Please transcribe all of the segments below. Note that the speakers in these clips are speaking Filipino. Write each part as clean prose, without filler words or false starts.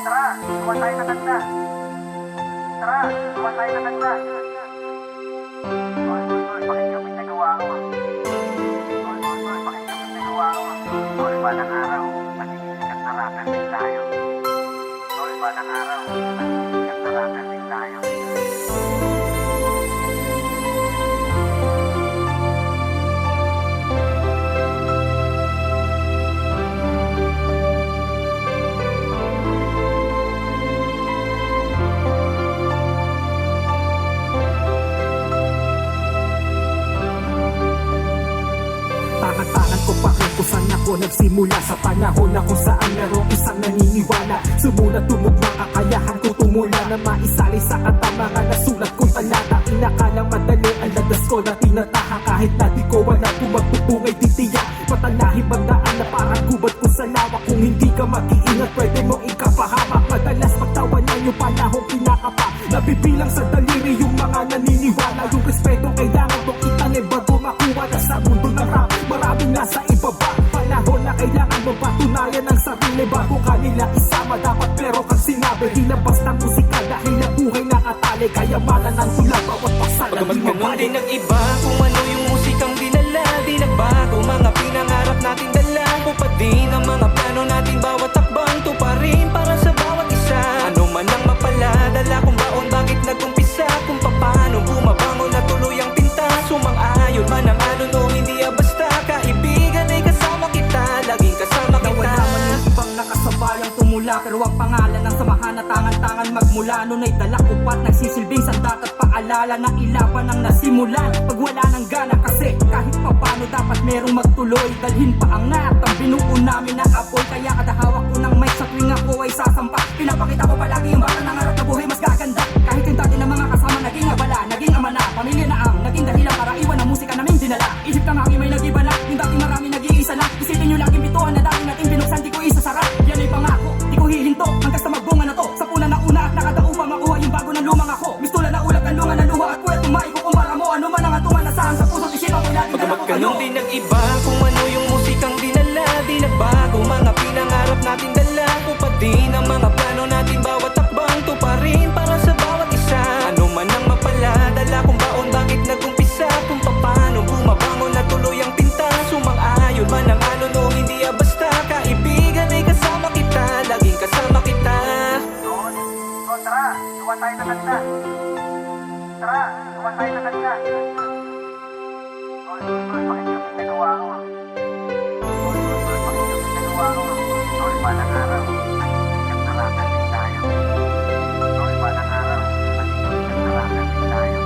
Tara, gawa tayo ng kanta. Tara, gawa tayo ng kanta. Bakit ka pinagawa ko? Bakit ka pinagawa ko? Tol ba ng araw, magiging sikat na rapper din tayo. Tol ba ng araw, magiging sikat na rapper din tayo. Tangan-tangan ko pa kung saan ako nagsimula. Sa panahon na kung saan merong isang naniniwala. Sumunod tumugma kakayahan ko tumula na maisali sa kanta mga nasulat kong talata. Inakalang madali ang ladas ko na tinataha. Kahit na di ko wala kung magpupungay titiyak. Patalahin magdaan na parang gubat ko sa lawak. Kung hindi ka mag-iingat pwede mo ikapahamak. Madalas magtawanan yung panahong kinakapa. Nabibilang sa daliri yung mga naniniwala. Yung respeto kailangan mong itanim bago makuha na sa mundo ng rap. Maraming nasa ibaba, panahon na kailangan mo patunayan ang sarili bago kanila isama dapat pero kang sinabi di na basta musika dahil ang buhay nakatali kayamanan ng tulad bawat paksala di Pagkaman mabali. din nag-iba kung ano yung musikang dinala. Di nagbago mga pinangarap natin dala. O pa din ang mga plano natin bawat takbang tuparin para sa bawat isa. Ano man ang mapaladala kung baon bakit nag-umpisa. Kung paano bumabangon na tuloy ang pinta. Sumang-ayon man ang alon o hindi basta. Kaibigan ay kasama kita, laging kasama kita. Nawala man yung ibang nakasabayang tumula. Pero ang pangalan ng samahan na tangan-tangan magmula. Noon ay dala upat nagsisilbing sandat at paalala na ilaban ang nasimulan. Pag wala ng gana kasi kahit papano dapat merong magtuloy. Dalhin pa ang nat ang binuo namin na apoy. Kaya kada hawak ko ng mic sa tuwing ako ay sasampa. Pinapakita ko palagi yung bata ng harap na buhay mas gaganda. Kahit yung dati ng mga kasama naging abala, naging ama na. Pamilya na ang naging dahilan para iwan ang musika namin dinala. Isip ka maki may nag-iba na. Yung dati marami nag-iisa na. Isipin nyo laging bituan na dati natin binuksan. Di ko isasara, yan ay pangako. Di ko hihinto hanggang sa magbunga na to. Sa puna na una at nakadaupa makuha yung bago ng lumang ako. Mistula na ulat ang lunga ng luha at puwet tumaik ko kumpara mo. Ano man ang atungan na saan sa puso't isipan ko laging dala ko kayo. Pagkaman din nag-iba kung ano yung musikang dinala. Di nagbago mga pinangarap natin dala. O pa din ang mga plano natin bawat takbang tuparin para sa bawat isa. Ano man ang mapaladala kung baon bakit nag-umpisa. Kung paano bumabangon na tuloy ang pinta. Sumang-ayon man ang alon o hindi basta. Kaibigan ay kasama kita, laging kasama kita. Tara, gawa tayo ng kanta. Tara, gawa tayo ng kanta. Bakit ka pinagawa ko? Bakit ka pinagawa ko? Tol ba ng araw, magiging sikat na rapper din tayo. Tol ba ng araw, magiging sikat na rapper din tayo.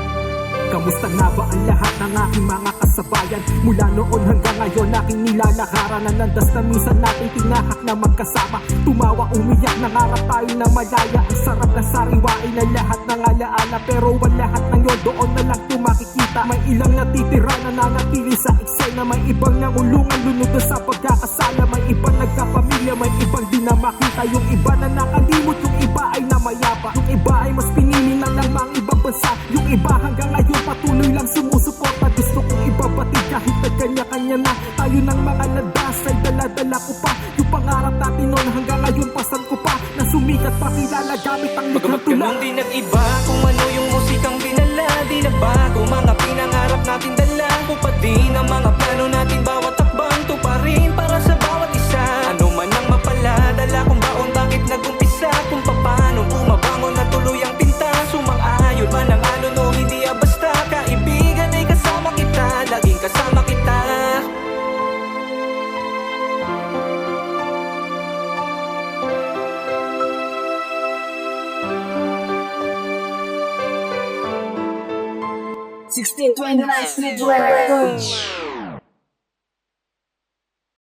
Kamusta nga ba ang lahat ng aking mga kasabayan? Mula noon hanggang ngayon aking nilalakaran. Nanandas na minsan natin tinahak na magkasama. Tumawa, umiyak, nangarap tayo na malaya. Ang sarap na sariwain na lahat ng alaala. Pero wala lahat ng yun, doon na lang tumakikita. May ilang natitira na nanatili sa eksena. May ibang nangulungan lunod sa pagkakasala. May ibang nagkapamilya, may ibang di na makita. Yung iba na nakalimot, yung iba ay namayapa. Yung iba ay mas pinili na lang mga ibang bansa. Yung iba hanggang ngayon patuloy lang sumusuporta. Gusto kong ibabatid kahit na kanya-kanya na. Tayo ng mga landas ay dala-dala ko pa. Yung pangarap natin noon hanggang ngayon pasan ko pa. Na sumikat pa kilala gamit ang likhang tula. Pagkaman din nag-iba kung ano yung musikang dinala. Di nagbago mga pinangarap natin dala. O pa din ang mga plano natin bawat takbang tuparin para sa bawat isa. Ano man ang mapaladala kung baon bakit nag-umpisa. Kung paano bumabangon na tuloy ang pinta. Sumang-ayon man ang alon o hindi basta. Kaibigan ay kasama kita, laging kasama kita. Sixteen 29 Street Records.